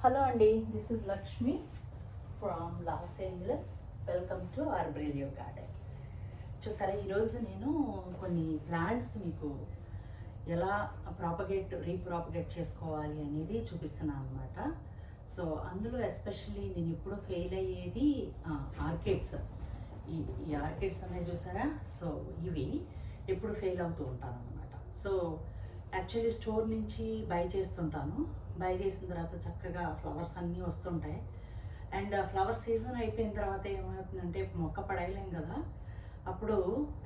Hello అండి, this is Lakshmi from Los Angeles. Welcome to Arbrilio garden. చూసారా, ఈరోజు నేను కొన్ని ప్లాంట్స్ మీకు ఎలా రీప్రాపగేట్ చేసుకోవాలి అనేది చూపిస్తున్నాను అనమాట. సో అందులో ఎస్పెషల్లీ నేను ఎప్పుడూ ఫెయిల్ అయ్యేది ఆర్కిడ్స్. ఈ ఆర్కిడ్స్ అనేవి చూసారా, సో ఇవి ఎప్పుడు ఫెయిల్ అవుతూ ఉంటాను అనమాట. సో యాక్చువల్లీ స్టోర్ నుంచి బై చేస్తుంటాను. బై చేసిన తర్వాత చక్కగా ఫ్లవర్స్ అన్నీ వస్తుంటాయి. అండ్ ఫ్లవర్ సీజన్ అయిపోయిన తర్వాత ఏమవుతుందంటే మొక్క పడేయలేం కదా, అప్పుడు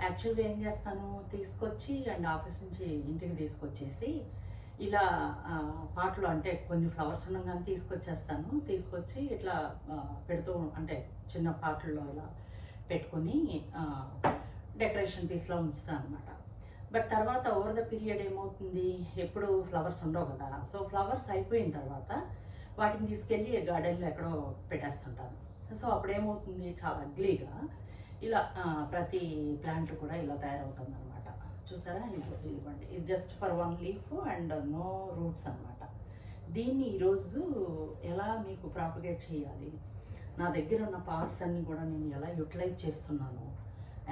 యాక్చువల్గా ఏం చేస్తాను, తీసుకొచ్చి అండ్ ఆఫీస్ నుంచి ఇంటికి తీసుకొచ్చేసి ఇలా పాటలు అంటే కొన్ని ఫ్లవర్స్ ఉండగానే తీసుకొచ్చి ఇట్లా పెడుతూ అంటే చిన్న పాటల్లో ఇలా పెట్టుకొని డెకరేషన్ పీస్లో ఉంచుతాను అనమాట. బట్ తర్వాత ఓవర్ ద పీరియడ్ ఏమవుతుంది, ఎప్పుడు ఫ్లవర్స్ ఉండవు కదా. సో ఫ్లవర్స్ అయిపోయిన తర్వాత వాటిని తీసుకెళ్ళి గార్డెన్లో ఎక్కడో పెట్టేస్తుంటాను. సో అప్పుడేమవుతుంది, చాలా అగ్లీగా ఇలా ప్రతి ప్లాంట్ కూడా ఇలా తయారవుతుంది అనమాట. చూసారా, ఇదిగోండి, ఇది just for one leaf and no roots అనమాట. దీన్ని ఈరోజు ఎలా మీకు ప్రాపగేట్ చేయాలి, నా దగ్గర ఉన్న పార్ట్స్ అన్నీ కూడా నేను ఎలా యూటిలైజ్ చేస్తున్నాను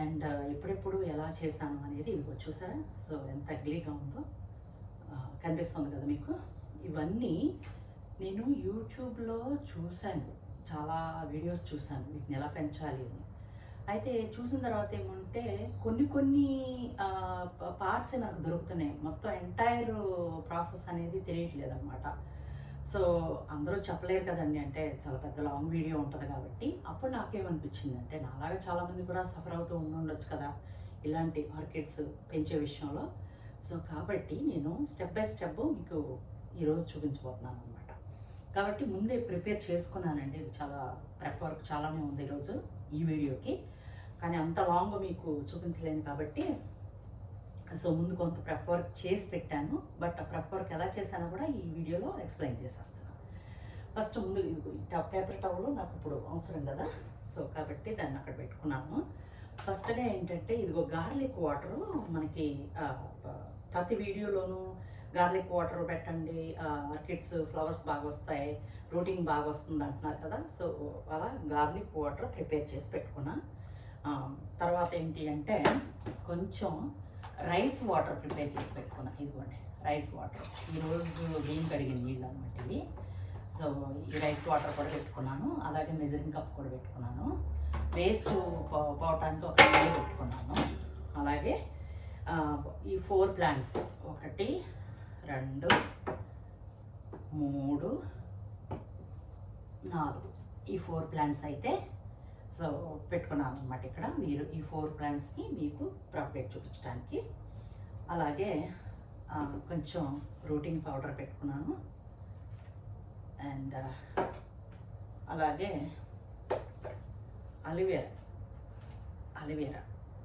అండ్ ఎప్పుడెప్పుడు ఎలా చేశాను అనేది ఇదిగో చూసారా. సో ఎంత అగ్లీగా ఉందో కనిపిస్తుంది కదా మీకు. ఇవన్నీ నేను యూట్యూబ్లో చూశాను, చాలా వీడియోస్ చూశాను వీటిని ఎలా పెంచాలి అని. అయితే చూసిన తర్వాత ఏమంటే కొన్ని పార్ట్స్ నాకు దొరుకుతున్నాయి, మొత్తం ఎంటైర్ ప్రాసెస్ అనేది తెలియట్లేదు అనమాట. సో అందరూ చెప్పలేరు కదండి, అంటే చాలా పెద్ద లాంగ్ వీడియో ఉంటుంది కాబట్టి. అప్పుడు నాకేమనిపించింది అంటే, నాలాగా చాలామంది కూడా సఫర్ అవుతూ ఉండొచ్చు కదా ఇలాంటి ఆర్కిడ్స్ పెంచే విషయంలో. సో కాబట్టి నేను స్టెప్ బై స్టెప్ మీకు ఈరోజు చూపించబోతున్నాను అనమాట. కాబట్టి ముందే ప్రిపేర్ చేసుకున్నానండి, ఇది చాలా ప్రెప్ వర్క్ చాలానే ఉంది ఈరోజు ఈ వీడియోకి. కానీ అంత లాంగ్ మీకు చూపించలేను కాబట్టి సో ముందు కొంత ప్రెప్ వర్క్ చేసి పెట్టాను. బట్ ఆ ప్రెప్ వర్క్ ఎలా చేశానో కూడా ఈ వీడియోలో ఎక్స్ప్లెయిన్ చేసేస్తాను. ఫస్ట్ ముందు పేపర్ టవల్ నాకు ఇప్పుడు అవసరం కదా, సో కాబట్టి దాన్ని అక్కడ పెట్టుకున్నాను. ఫస్ట్గా ఏంటంటే, ఇదిగో గార్లిక్ వాటరు మనకి ప్రతి వీడియోలోనూ గార్లిక్ వాటర్ పెట్టండి, ఆర్కిడ్స్ ఫ్లవర్స్ బాగా వస్తాయి, రూటింగ్ బాగా వస్తుంది అంటున్నారు కదా. సో అలా గార్లిక్ వాటర్ ప్రిపేర్ చేసి పెట్టుకున్నా. తర్వాత ఏంటి అంటే, కొంచెం రైస్ వాటర్ ప్రిపేర్ చేసి పెట్టుకున్నా. ఇదిగోండి రైస్ వాటర్, ఈరోజు బియ్యం కడిగిన నీళ్ళు అనమాట ఇవి. సో ఈ రైస్ వాటర్ కూడా పెట్టుకున్నాను. అలాగే మెజరింగ్ కప్ కూడా పెట్టుకున్నాను. వేస్ట్ పోవటానికి ఒక ట్రే పెట్టుకున్నాను. అలాగే ఈ 4 ప్లాంట్స్ 1 2 3 4 ఈ 4 ప్లాంట్స్ అయితే సో పెట్టుకున్నాను అనమాట ఇక్కడ. మీరు ఈ 4 ప్లాంట్స్ని మీకు ప్రాపగేట్ చూపించడానికి. అలాగే కొంచెం రూటింగ్ పౌడర్ పెట్టుకున్నాను. అండ్ అలాగే అలివేరా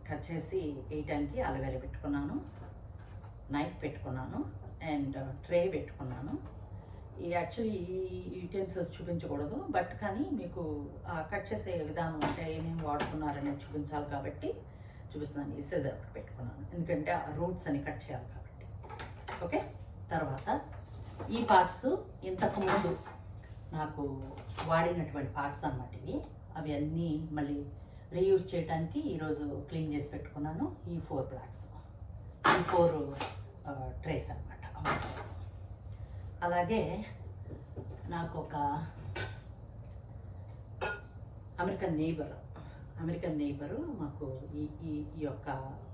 కట్ చేసి వేయటానికి అలివేరా పెట్టుకున్నాను. నైఫ్ పెట్టుకున్నాను అండ్ ట్రే పెట్టుకున్నాను. ఈ యాక్చువల్లీ ఈ యూటెన్సిల్స్ చూపించకూడదు, బట్ కానీ మీకు కట్ చేసే విధానం అంటే ఏమేమి వాడుతున్నారనేది చూపించాలి కాబట్టి చూపిస్తున్నాను. ఈ సిజర్ ఒకటి పెట్టుకున్నాను, ఎందుకంటే ఆ రూట్స్ అని కట్ చేయాలి కాబట్టి. ఓకే, తర్వాత ఈ పార్ట్స్ ఇంతకుముందు నాకు వాడినటువంటి పార్ట్స్ అన్నమాట ఇవి. అవి అన్నీ మళ్ళీ రీయూజ్ చేయడానికి ఈరోజు క్లీన్ చేసి పెట్టుకున్నాను. ఈ 4 ప్లాంట్స్, ఈ 4 ట్రేస్ అనమాట. అలాగే నాకు ఒక అమెరికన్ నైబరు మాకు ఈ యొక్క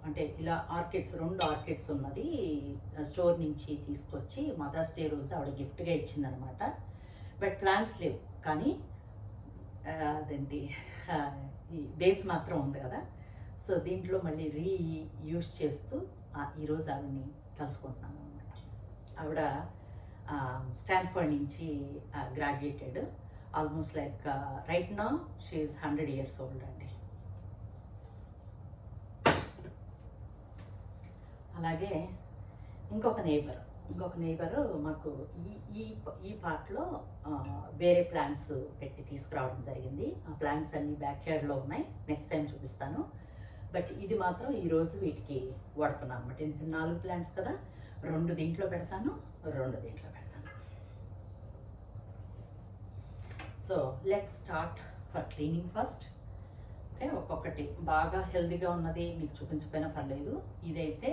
అంటే ఇలా ఆర్కిడ్స్ 2 ఆర్కిడ్స్ ఉన్నది స్టోర్ నుంచి తీసుకొచ్చి మదర్స్ డే రోజు ఆవిడ గిఫ్ట్గా ఇచ్చిందనమాట. బట్ ప్లాంట్స్ లేవు, కానీ అదేంటి ఈ బేస్ మాత్రం ఉంది కదా. సో దీంట్లో మళ్ళీ రీయూజ్ చేస్తూ ఈరోజు ఆవిడని కలుసుకుంటున్నాను అనమాట. ఆవిడ స్టాన్ఫర్డ్ నుంచి graduated. Almost like right now she is 100 years old అండి. అలాగే ఇంకొక నైబరు మాకు ఈ పార్ట్లో వేరే ప్లాంట్స్ పెట్టి తీసుకురావడం జరిగింది. ఆ ప్లాంట్స్ అన్నీ బ్యాక్ యార్డ్లో ఉన్నాయి, నెక్స్ట్ టైం చూపిస్తాను. బట్ ఇది మాత్రం ఈరోజు వీటికి వాడుతున్నాను అనమాట. ఎందుకంటే 4 ప్లాంట్స్ కదా, 2 దీంట్లో పెడతాను, 2 దీంట్లో పెడతాను. So let's start for cleaning first. Okay, ఒక్కొక్కటి బాగా హెల్తీగా ఉన్నది మీకు చూపించకపోయినా పర్లేదు. ఇదైతే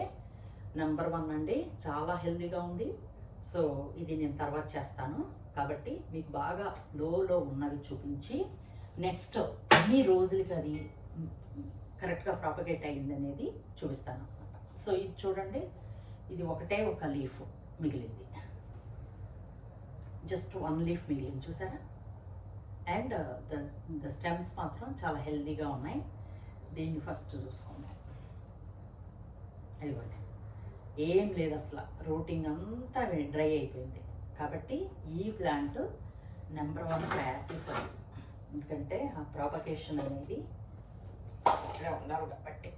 నెంబర్ 1 అండి, చాలా హెల్తీగా ఉంది. సో ఇది నేను తర్వాత చేస్తాను కాబట్టి మీకు బాగా లోలో ఉన్నవి చూపించి నెక్స్ట్ ఎన్ని రోజులకి అది కరెక్ట్గా ప్రాపగేట్ అయింది అనేది చూపిస్తాను అనమాట. సో ఇది చూడండి, ఇది ఒకటే ఒక లీఫ్ మిగిలింది, జస్ట్ 1 లీఫ్ మిగిలింది చూసారా. అండ్ ద స్టెమ్స్ మాత్రం చాలా హెల్తీగా ఉన్నాయి. దీన్ని ఫస్ట్ చూసుకుందాం. ఇదిగోండి, ఏం లేదు అసలు, రూటింగ్ అంతా డ్రై అయిపోయింది. కాబట్టి ఈ plant number 1 priority for you. ఎందుకంటే ఆ ప్రాపగేషన్ అనేది ఇక్కడే ఉండాలి కాబట్టి.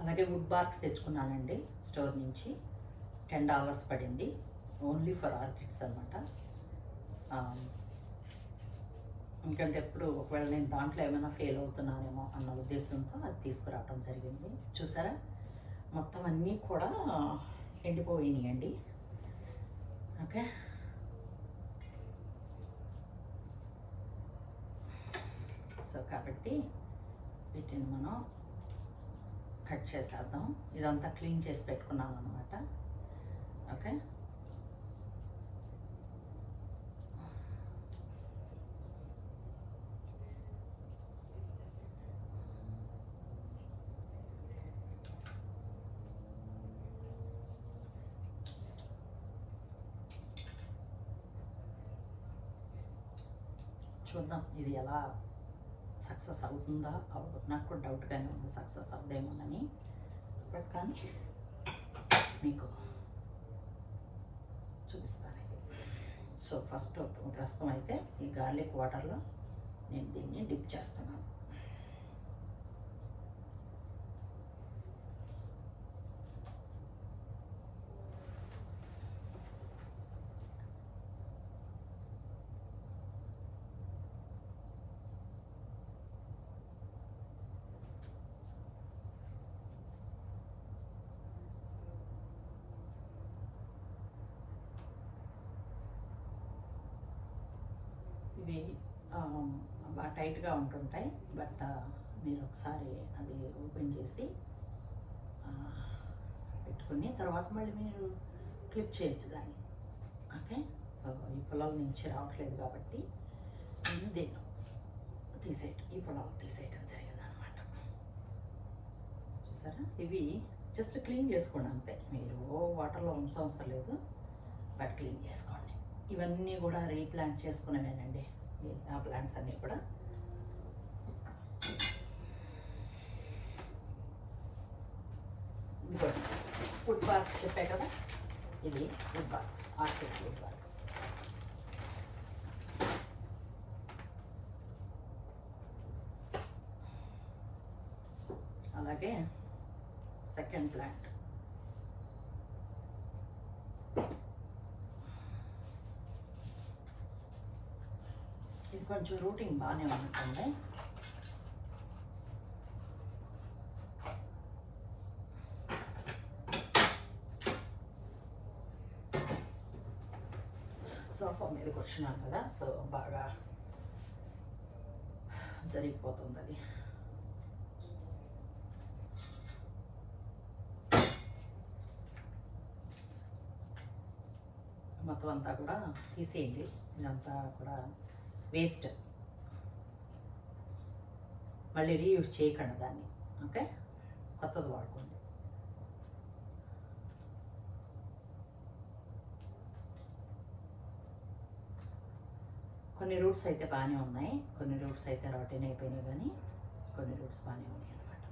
అలాగే వుడ్ బార్క్స్ తెచ్చుకున్నానండి స్టోర్ నుంచి, $10 పడింది, ఓన్లీ ఫర్ ఆర్కిడ్స్ అనమాట. ఎందుకంటే ఎప్పుడు ఒకవేళ నేను దాంట్లో ఏమైనా ఫెయిల్ అవుతున్నానేమో అన్న ఉద్దేశంతో అది తీసుకురావడం జరిగింది. చూసారా, మొత్తం అన్నీ కూడా ఎండిపోయినాయండి. ఓకే, సో కాబట్టి వీటిని మనం కట్ చేసేద్దాం. ఇదంతా క్లీన్ చేసి పెట్టుకున్నాను అనమాట. ఓకే, చూద్దాం ఇది ఎలా సక్సెస్ అవుతుందా అవ్వదు. నాకు కూడా డౌట్గానే ఉంది సక్సెస్ అవుదేమోనని, బట్ కానీ మీకు చూపిస్తాను ఇది. సో ఫస్ట్ ప్రస్తుతం అయితే ఈ గార్లిక్ వాటర్లో నేను దీన్ని డిప్ చేస్తున్నాను. ఇవి బాగా టైట్గా ఉంటుంటాయి, బట్ మీరు ఒకసారి అది ఓపెన్ చేసి పెట్టుకుని తర్వాత మళ్ళీ మీరు క్లిక్ చేయొచ్చు దాన్ని. ఓకే, సో ఈ పొలాల నుంచి రావట్లేదు కాబట్టి నేను దేను ఈ పొలాలు తీసేయటం జరిగిందనమాట. చూసారా, ఇవి జస్ట్ క్లీన్ చేసుకోండి అంతే, మీరు వాటర్లో ఉంచవసరం లేదు, బట్ క్లీన్ చేసుకోండి. ఇవన్నీ కూడా రీప్లాంట్ చేసుకునేవేనండి, ఆ ప్లాంట్స్ అన్నీ కూడా. వుడ్ బాక్స్ చెప్పే కదా, ఇది wood box, orchids wood box. అలాగే సెకండ్ ప్లాంట్, ఇది కొంచెం రూటింగ్ బాగానే ఉంటుంది. సోఫా మీద కూర్చున్నాను కదా, సో బాగా జరిగిపోతుంది అది. మొత్తం అంతా కూడా తీసేయండి, ఇదంతా కూడా వేస్ట్, మళ్ళీ రీయూజ్ చేయకండి దాన్ని. ఓకే, కొత్తది వాడుకోండి. కొన్ని రూట్స్ అయితే బాగానే ఉన్నాయి, కొన్ని రూట్స్ అయితే రొటీన్ అయిపోయినాయి, కానీ కొన్ని రూట్స్ బాగానే ఉన్నాయి అన్నమాట.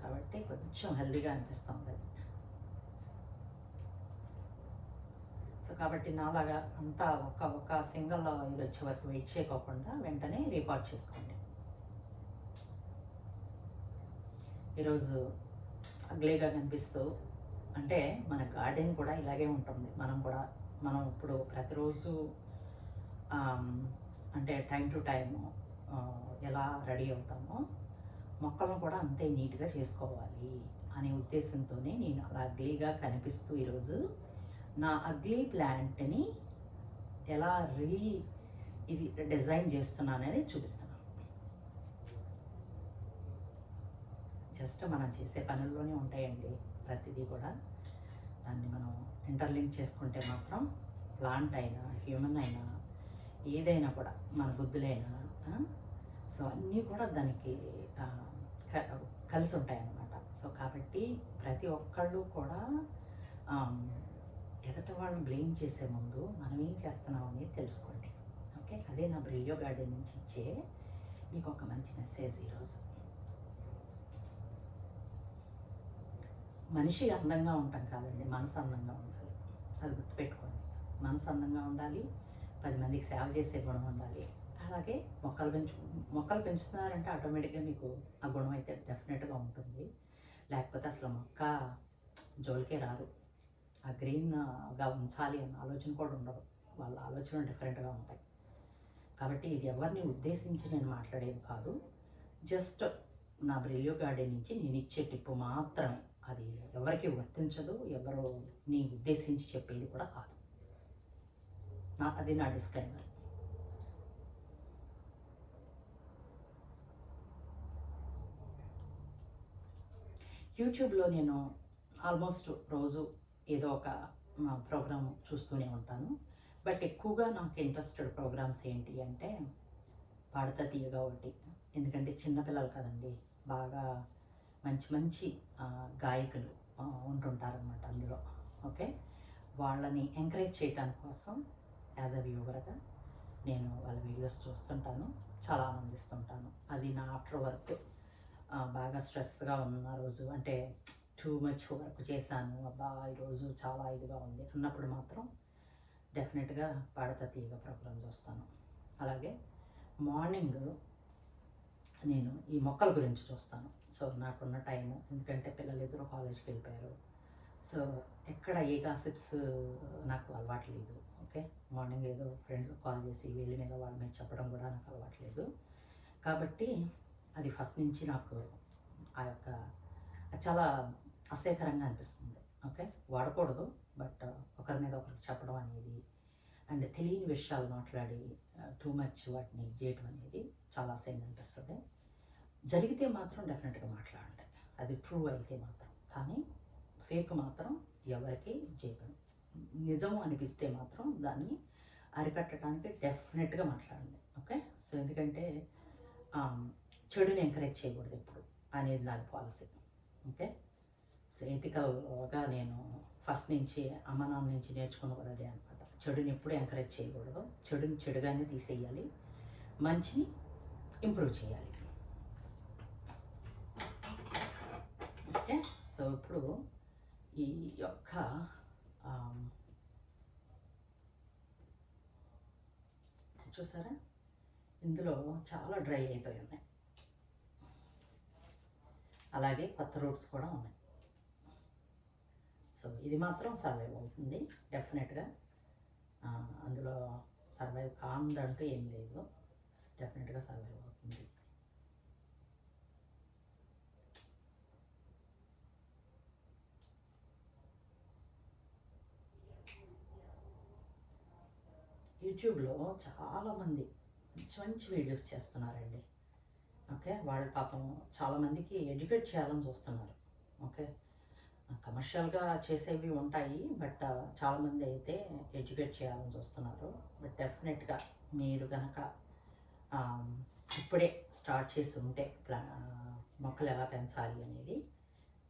కాబట్టి కొంచెం హెల్దీగా అనిపిస్తుంది అది. సో కాబట్టి నాలాగా అంతా ఒక సింగిల్ ఇది వచ్చే వరకు వెయిట్ చేయకోకుండా వెంటనే రీపాట్ చేసుకోండి. ఈరోజు అగ్లీగా కనిపిస్తూ అంటే మన గార్డెన్ కూడా ఇలాగే ఉంటుంది. మనం ఇప్పుడు ప్రతిరోజు అంటే టైం టు టైము ఎలా రెడీ అవుతామో మొక్కలను కూడా అంతే నీట్గా చేసుకోవాలి అనే ఉద్దేశంతోనే నేను అలా అగ్లీగా కనిపిస్తూ ఈరోజు నా అగ్లీ ప్లాంట్ని ఎలా ఇది డిజైన్ చేస్తున్నానని చూపిస్తున్నాను. జస్ట్ మనం చేసే పనుల్లోనే ఉంటాయండి ప్రతిదీ కూడా. దాన్ని మనం ఇంటర్లింక్ చేసుకుంటే మాత్రం ప్లాంట్ అయినా హ్యూమన్ అయినా ఏదైనా కూడా మన బుద్ధులైనా సో అన్నీ కూడా దానికి కలిసి ఉంటాయి అన్నమాట. సో కాబట్టి ప్రతి ఒక్కళ్ళు కూడా ఎదట వాళ్ళని బ్లేమ్ చేసే ముందు మనం ఏం చేస్తున్నాం అనేది తెలుసుకోండి. ఓకే, అదే నా బ్రిలియో గార్డెన్ నుంచి ఇచ్చే మీకు ఒక మంచి మెసేజ్ ఈరోజు. మనిషి అందంగా ఉంటాం కాదండి, మనసు అందంగా ఉండాలి. అది గుర్తుపెట్టుకోండి. మనసు అందంగా ఉండాలి, 10 మందికి సేవ చేసే గుణం ఉండాలి. అలాగే మొక్కలు పెంచుతున్నారంటే ఆటోమేటిక్గా మీకు ఆ గుణం అయితే డెఫినెట్గా ఉంటుంది. లేకపోతే అసలు మొక్క జోలికే రాదు. ఆ గ్రీన్గా ఉంచాలి అన్న ఆలోచన కూడా ఉండదు. వాళ్ళ ఆలోచనలు డిఫరెంట్గా ఉంటాయి. కాబట్టి ఇది ఎవరిని ఉద్దేశించి నేను మాట్లాడేది కాదు. జస్ట్ నా బ్రిలియో గార్డెన్ నుంచి నేను ఇచ్చే టిప్పు మాత్రమే. అది ఎవరికి వర్తించదు, ఎవరిని ఉద్దేశించి చెప్పేది కూడా కాదు. అది నా డిస్క్లైమర్. యూట్యూబ్లో నేను ఆల్మోస్ట్ రోజు ఏదో ఒక ప్రోగ్రామ్ చూస్తూనే ఉంటాను. బట్ ఎక్కువగా నాకు ఇంట్రెస్టెడ్ ప్రోగ్రామ్స్ ఏంటి అంటే పాడతా తీయగా ఒకటి. ఎందుకంటే చిన్నపిల్లలు కదండి, బాగా మంచి మంచి గాయకులు ఉంటుంటారనమాట అందులో. ఓకే, వాళ్ళని ఎంకరేజ్ చేయడానికి కోసం యాజ్ అ వ్యూవర్గా నేను వాళ్ళ వీడియోస్ చూస్తుంటాను, చాలా ఆనందిస్తుంటాను. అది నా ఆఫ్టర్ వర్క్ బాగా స్ట్రెస్గా ఉన్న రోజు, అంటే టూ మచ్ వర్క్ చేశాను, అబ్బా ఈరోజు చాలా ఇదిగా ఉంది అన్నప్పుడు మాత్రం డెఫినెట్గా పాడతా తీయగా ప్రోగ్రామ్ చూస్తాను. అలాగే మార్నింగ్ నేను ఈ మొక్కల గురించి చూస్తాను. సో నాకున్న టైము, ఎందుకంటే పిల్లలు ఇద్దరు కాలేజ్కి వెళ్ళిపోయారు. సో ఎక్కడ ఏ గాసిప్స్ నాకు అలవాట్లేదు. ఓకే, మార్నింగ్ ఏదో ఫ్రెండ్స్ కాల్ చేసి వీళ్ళ మీద వాళ్ళ మీద చెప్పడం కూడా నాకు అలవాట్లేదు. కాబట్టి అది ఫస్ట్ నుంచి నాకు ఆ యొక్క చాలా అసహ్యకరంగా అనిపిస్తుంది. ఓకే, వాడకూడదు, బట్ ఒకరి మీద ఒకరికి చెప్పడం అనేది అండ్ తెలియని విషయాలు మాట్లాడి టూ మచ్ వాటిని చేయటం అనేది చాలా అసహ్యంగా అనిపిస్తుంది. జరిగితే మాత్రం డెఫినెట్గా మాట్లాడండి, అది ట్రూ అయితే మాత్రం. కానీ ఫేక్ మాత్రం ఎవరికి చేయడం. నిజం అనిపిస్తే మాత్రం దాన్ని అరికట్టడానికి డెఫినెట్గా మాట్లాడండి. ఓకే, సో ఎందుకంటే చెడుని ఎంకరేజ్ చేయకూడదు ఎప్పుడు అనేది నాకు పాలసీ. ఓకే, సో ఎథికల్గా నేను ఫస్ట్ నుంచి అమ్మ నాన్న నుంచి నేర్చుకున్న కూడా అదే అనమాట. చెడుని ఎప్పుడు ఎంకరేజ్ చేయకూడదు, చెడుని చెడుగానే తీసేయాలి, మంచిని ఇంప్రూవ్ చేయాలి. ఓకే, సో ఇప్పుడు ఈ యొక్క చూసారా, ఇందులో చాలా డ్రై అయిపోయి ఉన్నాయి. అలాగే కొత్త రూట్స్ కూడా ఉన్నాయి. సో ఇది మాత్రం సర్వైవ్ అవుతుంది డెఫినెట్గా. అందులో సర్వైవ్ కాందంటూ ఏం లేదు, డెఫినెట్గా సర్వైవ్ అవుతుంది. యూట్యూబ్లో చాలామంది మంచి మంచి వీడియోస్ చేస్తున్నారండి. ఓకే, వాళ్ళ పాపం చాలామందికి ఎడ్యుకేట్ చేయాలని చూస్తున్నారు. ఓకే, కమర్షియల్గా చేసేవి ఉంటాయి, బట్ చాలామంది అయితే ఎడ్యుకేట్ చేయాలని చూస్తున్నారు. బట్ డెఫినెట్గా మీరు కనుక ఇప్పుడే స్టార్ట్ చేసి ఉంటే మొక్కలు ఎలా పెంచాలి అనేది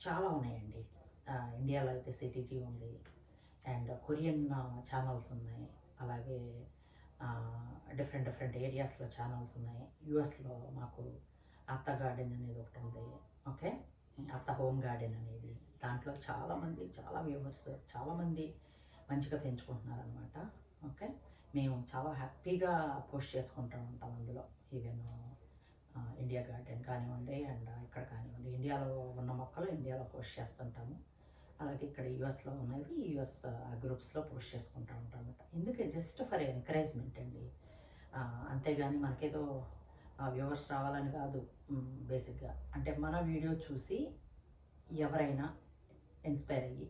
చాలా ఉన్నాయండి. ఇండియాలో అయితే సిటీజీ ఉంది, అండ్ కొరియన్ ఛానల్స్ ఉన్నాయి, అలాగే డిఫరెంట్ ఏరియాస్లో ఛానల్స్ ఉన్నాయి. యూఎస్లో మాకు అత్త గార్డెన్ అనేది ఒకటి ఉంది. ఓకే, అత్త హోమ్ గార్డెన్ అనేది, దాంట్లో చాలామంది చాలా వ్యూవర్స్ చాలామంది మంచిగా పెంచుకుంటున్నారు అనమాట. ఓకే, మేము చాలా హ్యాపీగా పోస్ట్ చేసుకుంటూ ఉంటాం అందులో. ఈవెన్ ఇండియా గార్డెన్ కానివ్వండి, అండ్ ఇక్కడ కానివ్వండి, ఇండియాలో ఉన్న మొక్కలు ఇండియాలో పోస్ట్ చేస్తుంటాము. అలాగే ఇక్కడ యూఎస్లో ఉన్నవి యూఎస్ గ్రూప్స్లో పోస్ట్ చేసుకుంటూ ఉంటాం అనమాట. ఎందుకంటే జస్ట్ ఫర్ ఎంకరేజ్మెంట్ అండి, అంతేగాని మనకేదో వ్యూవర్స్ రావాలని కాదు. బేసిక్గా అంటే మన వీడియో చూసి ఎవరైనా ఇన్స్పైర్ అయ్యి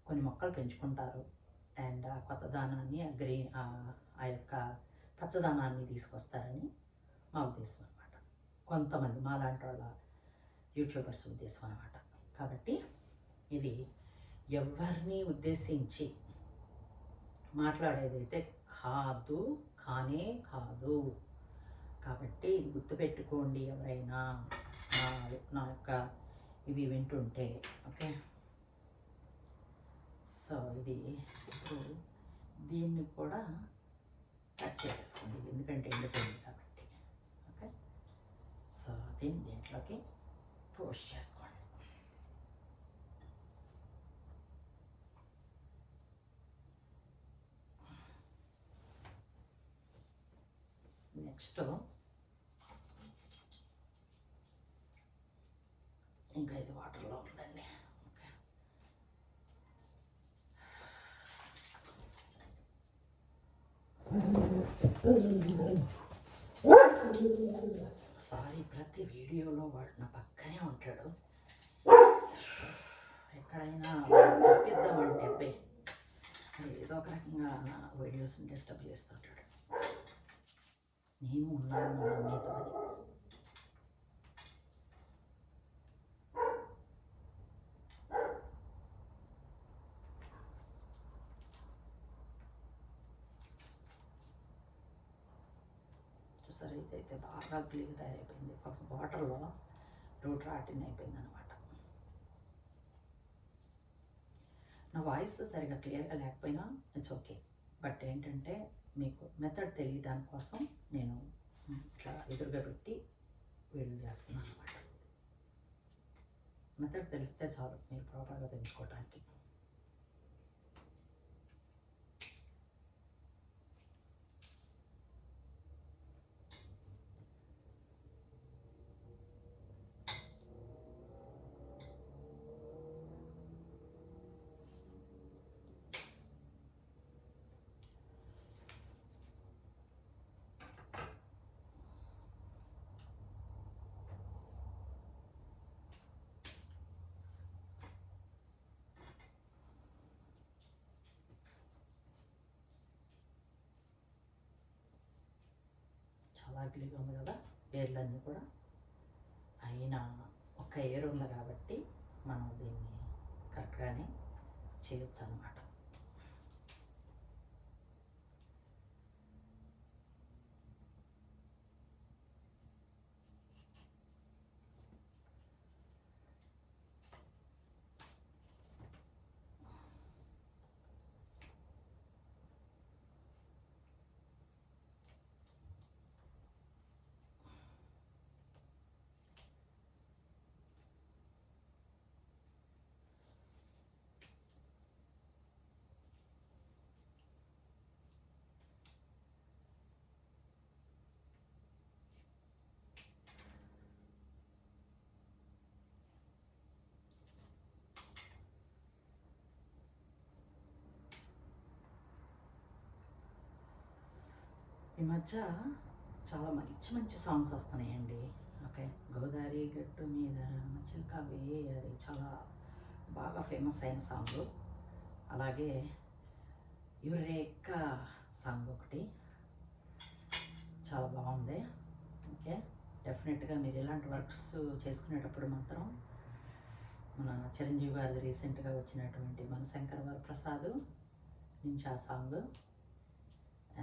కొన్ని మొక్కలు పెంచుకుంటారు అండ్ ఆ కొత్తదనాన్ని ఆ యొక్క పచ్చదనాన్ని తీసుకొస్తారని మా ఉద్దేశం అనమాట. కొంతమంది మాలాంటి వాళ్ళ యూట్యూబర్స్ ఉద్దేశం అనమాట. కాబట్టి ఇది ఎవరిని ఉద్దేశించి మాట్లాడేదైతే కానే కాదు. కాబట్టి ఇది గుర్తుపెట్టుకోండి ఎవరైనా నా యొక్క ఇవి వింటుంటే. ఓకే, సో ఇది ఇప్పుడు దీన్ని కూడా కట్ చేసేసుకోండి, ఎందుకంటే ఎండిపోయింది కాబట్టి. ఓకే, సో దీంట్లోకి పోస్ట్ చేసుకోండి. నెక్స్ట్ ఇంకా ఇది వాటర్లో ఉందండి. సారీ, ప్రతి వీడియోలో వాడు నా పక్కనే ఉంటాడు. ఎక్కడైనా తప్పిద్దామంటే అబ్బాయి ఏదో ఒక రకంగా వీడియోస్ని డిస్టర్బ్ చేస్తుంటాడు. నేను ఉన్నాను మీతో అని. చూసారు, ఇదైతే బాగా క్లీన్ తయారైపోయింది. వాటర్లో రూట్ రాటిన్ అయిపోయింది అనమాట. నా వాయిస్ సరిగా క్లియర్గా లేకపోయినా ఇట్స్ ఓకే. బట్ ఏంటంటే మీకు మెథడ్ తెలియడానికి కోసం నేను ఇట్లా ఎదురుగా పెట్టి వీడియో చేస్తున్నాను అనమాట. మెథడ్ తెలిస్తే చాలు మీరు ప్రాపర్గా పెంచుకోవడానికి. చాలా క్లీన్గా ఉంది కదా ఏర్లన్నీ కూడా. అయినా ఒక ఏర్ ఉంది కాబట్టి మనం దీన్ని కరెక్ట్గానే చేయొచ్చు అన్నమాట. ఈ మధ్య చాలా మంచి మంచి సాంగ్స్ వస్తున్నాయండి. ఓకే, గోదావరి గట్టు మీద చిలకవే, అది చాలా బాగా ఫేమస్ అయిన సాంగ్. అలాగే యురేక్క సాంగ్ ఒకటి చాలా బాగుంది. ఓకే, డెఫినెట్గా మీరు ఇలాంటి వర్క్స్ చేసుకునేటప్పుడు మాత్రం మన చిరంజీవి గారి రీసెంట్గా వచ్చినటువంటి మన శంకర్ వరప్రసాద్ నుంచి ఆ సాంగ్,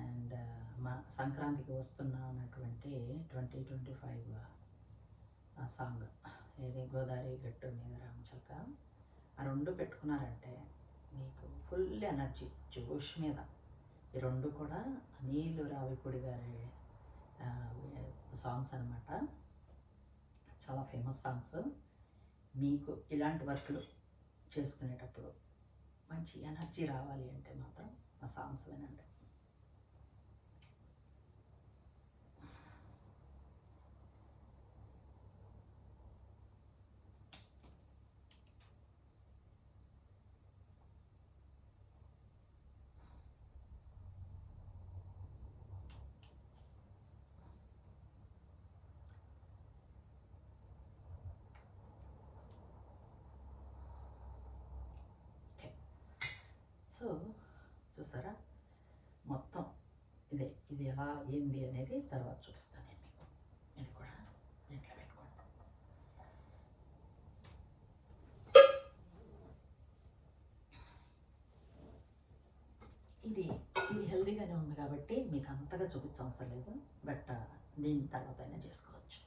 అండ్ మా సంక్రాంతికి వస్తున్నటువంటి 2025 ఆ సాంగ్ ఏది గోదావరి గట్టు మీద రామచిలక, ఆ రెండు పెట్టుకున్నారంటే మీకు ఫుల్ ఎనర్జీ జోష్ మీద. ఈ రెండు కూడా అనిల్ రావిపూడి గారి సాంగ్స్ అనమాట. చాలా ఫేమస్ సాంగ్స్. మీకు ఇలాంటి వర్క్లు చేసుకునేటప్పుడు మంచి ఎనర్జీ రావాలి అంటే మాత్రం ఆ సాంగ్స్ వినండి. ఎలా ఏంది అనేది తర్వాత చూపిస్తాను నేను మీకు. ఇది కూడా దీంట్లో పెట్టుకోండి. ఇది ఇది హెల్దీగానే ఉంది కాబట్టి మీకు అంతగా చూపించవసరం లేదు, బట్ దీని తర్వాత అయినా చేసుకోవచ్చు.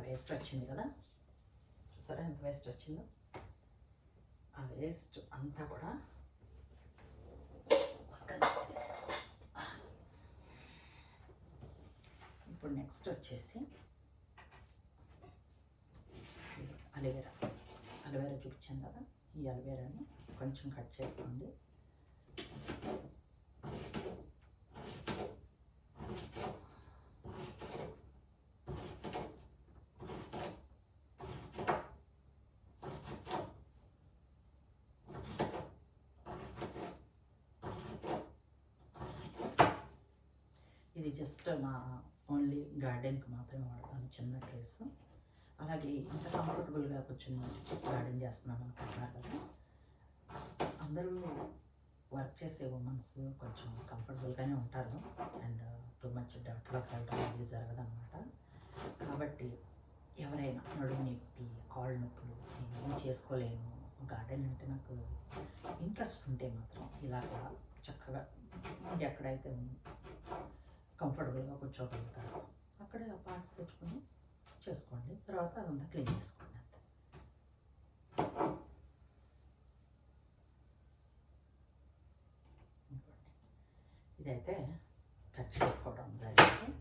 వేస్ట్ వచ్చింది కదా, చూసారా ఎంత వేస్ట్ వచ్చిందో. ఆ వేస్ట్ అంతా కూడా పక్కన పెట్టేస్తాం. ఇప్పుడు నెక్స్ట్ వచ్చేసి అలోవెరా. అలోవెరా చూపించాను కదా, ఈ అలోవెరాని కొంచెం కట్ చేసుకోండి. ఇది జస్ట్ మా ఓన్లీ గార్డెన్కి మాత్రమే వాడతాను, చిన్న ట్రేస్. అలాగే ఇంత కంఫర్టబుల్గా కూర్చొని గార్డెన్ చేస్తున్నాను అనుకుంటున్నారు కదా, అందరూ వర్క్ చేసే ఉమెన్స్ కొంచెం కంఫర్టబుల్గానే ఉంటారు, అండ్ టూ మచ్ డర్ట్లోకి వెళ్ళడం ఇది జరగదన్నమాట. కాబట్టి ఎవరైనా నడుము నొప్పి, కాళ్ళు నొప్పులు, నేను చేసుకోలేను, గార్డెన్ అంటే నాకు ఇంట్రెస్ట్ ఉంటే మాత్రం ఇలాగా చక్కగా ఎక్కడైతే కంఫర్టబుల్గా కూర్చోగలుగుతారు అక్కడే ఆ పార్ట్స్ తెచ్చుకొని చేసుకోండి. తర్వాత అదంతా క్లీన్ చేసుకోండి అంతే. ఇదైతే కట్ చేసుకోవడం జరిగింది.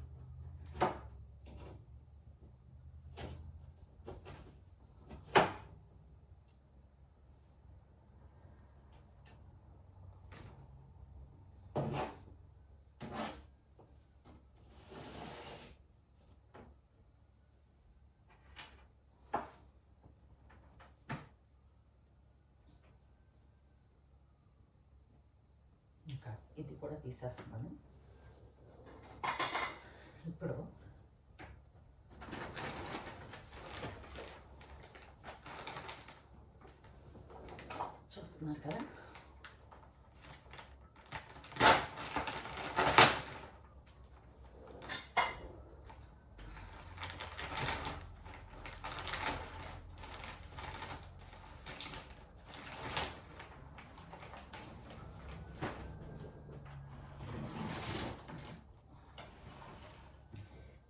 ఇంకా ఇది కూడా తీసేస్తున్నాను. ఇప్పుడు చూస్తున్నారు కదా,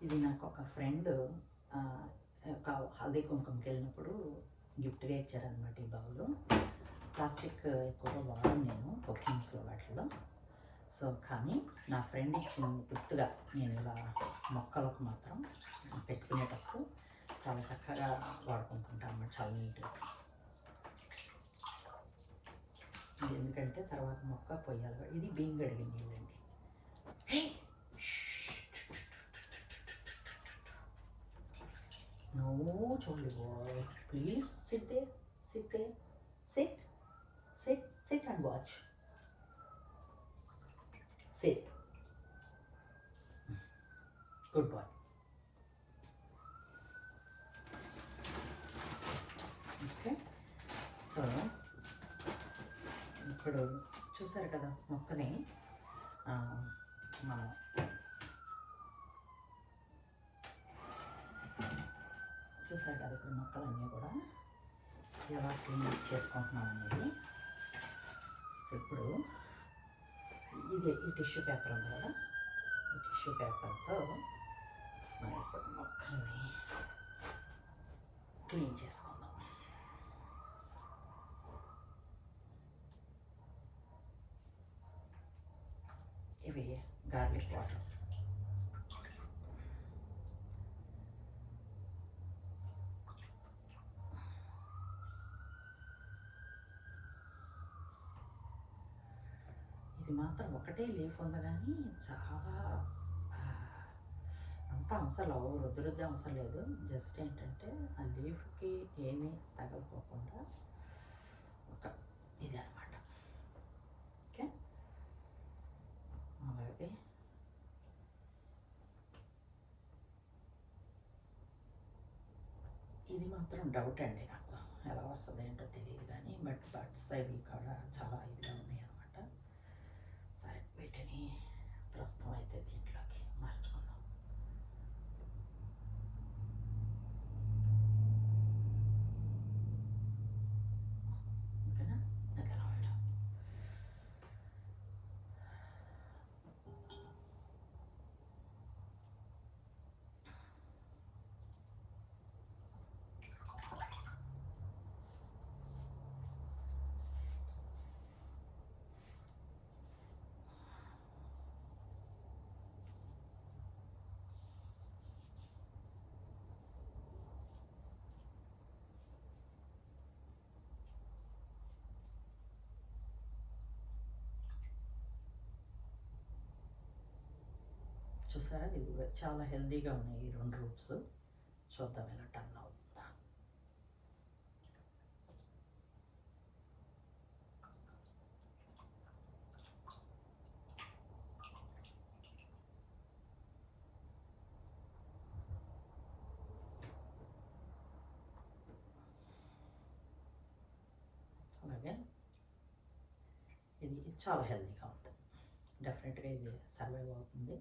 ఇది నాకు ఒక ఫ్రెండ్ ఒక హల్దీ కుంకుమకి వెళ్ళినప్పుడు గిఫ్ట్గా ఇచ్చారనమాట ఈ బౌలు. ప్లాస్టిక్ ఎక్కువగా వాడను నేను కుకింగ్స్లో వాటిలో. సో కానీ నా ఫ్రెండ్ ఇచ్చిన గుర్తుగా నేను ఇలా మొక్కలకు మాత్రం పెట్టుకునేటప్పుడు చాలా చక్కగా వాడుకుంటుంటాను అన్నమాట, చాలా నీట్గా. ఇది ఎందుకంటే తర్వాత మొక్క పొయ్యాలి. ఇది బియ్యం కడిగిన నీళ్ళండి. No, Charlie boy. Please sit there. Sit there. Sit. Sit. Sit and watch. Sit. Good boy. Okay. So, ఇప్పుడు చూసారు కదా మొక్కని మనం చూసారు కదా ఇప్పుడు మొక్కలన్నీ కూడా ఎలా క్లీన్ చేసుకుంటున్నాం అనేది. సో ఇప్పుడు ఇది ఈ టిష్యూ పేపర్ ఉంది కదా, ఈ టిష్యూ పేపర్తో మనం ఇప్పుడు మొక్కల్ని క్లీన్ చేసుకుందాం. ఇవి గార్లిక్ వాటర్. ఇది మాత్రం ఒకటే లీఫ్ ఉంది కానీ చాలా ఆ, అంత అవసరం రుద్దురుద్ది అవసరం లేదు. జస్ట్ ఏంటంటే ఆ లీఫ్కి ఏమీ తగలకోకుండా ఒక ఇది అనమాట. ఓకే, అలాగే ఇది మాత్రం డౌట్ అండి నాకు, ఎలా వస్తుంది ఏంటో తెలియదు కానీ బట్స్ అవి కూడా చాలా ఇదిగా ఉన్నాయి అనమాట. సరే, వీటిని ప్రస్తుతం అయితే దీంట్లోకి మార్చుకుందాం. ఓకేనా, అదలా ఉంటాం. చూసారా, ఇవి చాలా హెల్తీగా ఉన్నాయి ఈ 2 రూట్స్. చూద్దాం ఎలా టర్న్ అవుతుందా. అలాగే ఇది చాలా హెల్తీగా ఉంది. డెఫినెట్గా ఇది సర్వైవ్ అవుతుంది.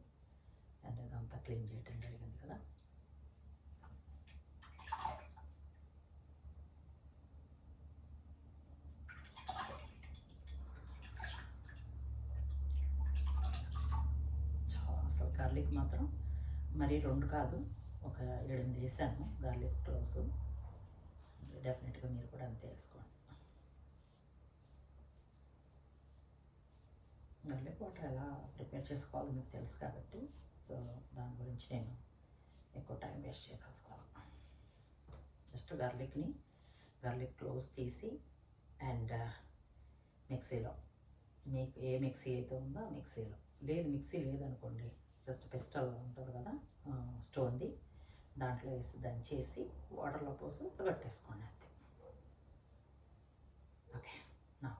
అండ్ ఇదంతా క్లీన్ చేయడం జరిగింది కదా. అసలు గార్లిక్ మాత్రం మరీ 2 కాదు, ఒక 7-8 వేసాను గార్లిక్ క్లోవ్స్. డెఫినెట్గా మీరు కూడా అంతే వేసుకోండి. గార్లిక్ వాటర్ ఎలా ప్రిపేర్ చేసుకోవాలో మీకు తెలుసు కాబట్టి, సో దాని గురించి నేను ఎక్కువ టైం వేస్ట్ చేయదలుచుకోవాలి. జస్ట్ గార్లిక్ క్లోవ్స్ తీసి అండ్ మిక్సీలో, మీకు ఏ మిక్సీ అయితే ఉందో ఆ మిక్సీలో, మిక్సీ లేదనుకోండి జస్ట్ పిస్టల్ ఉంటుంది కదా స్టోన్ది, దాంట్లో వేసి దాన్ని చేసి వాటర్లో పోసి కట్టేసుకోండి అంతే. ఓకే, నా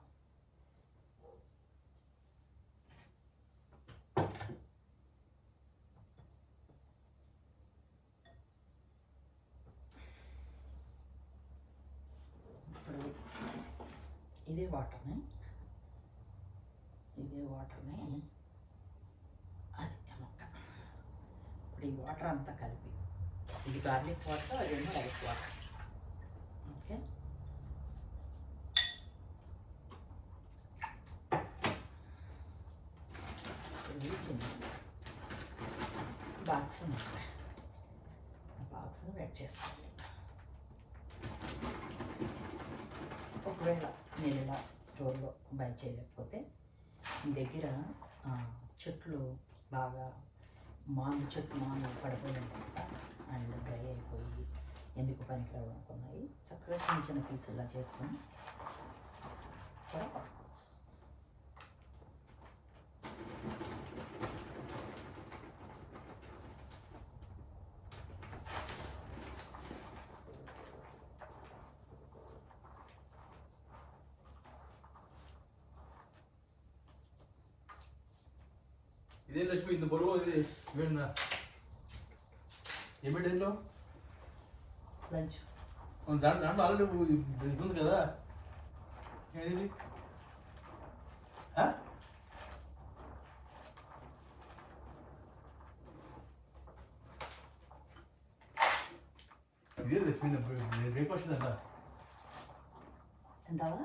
ఇప్పుడు ఇదే వాటర్ని అది మొక్క ఇప్పుడు ఈ వాటర్ అంతా కలిపి, ఇది గార్లిక్ వాటర్, అదేమో రైస్ వాటర్. ఓకే, బాక్స్ని వెట్ చేసుకోండి. ఒకవేళ మీరు ఇలా స్టోర్లో బై చేయలేకపోతే మీ దగ్గర చెట్లు బాగా మాను పడిపోయి ఉంటాయి కదా, అండ్ డ్రై అయిపోయి ఎందుకు పనికిరావు అనుకున్నాయి, చక్కగా చిన్న చిన్న పీసులా చేసుకొని కూడా పడుకోవచ్చు. ఇదే లక్ష్మి, ఇంత బరువు ఇది వేడినా ఏమిటి ఇంట్లో లంచ్ దాంట్లో ఆల్రెడీ ఇది ఉంది కదా, ఏది ఇదే లక్ష్మి బ్రేక్ఫాస్ట్ అంట తింటావా?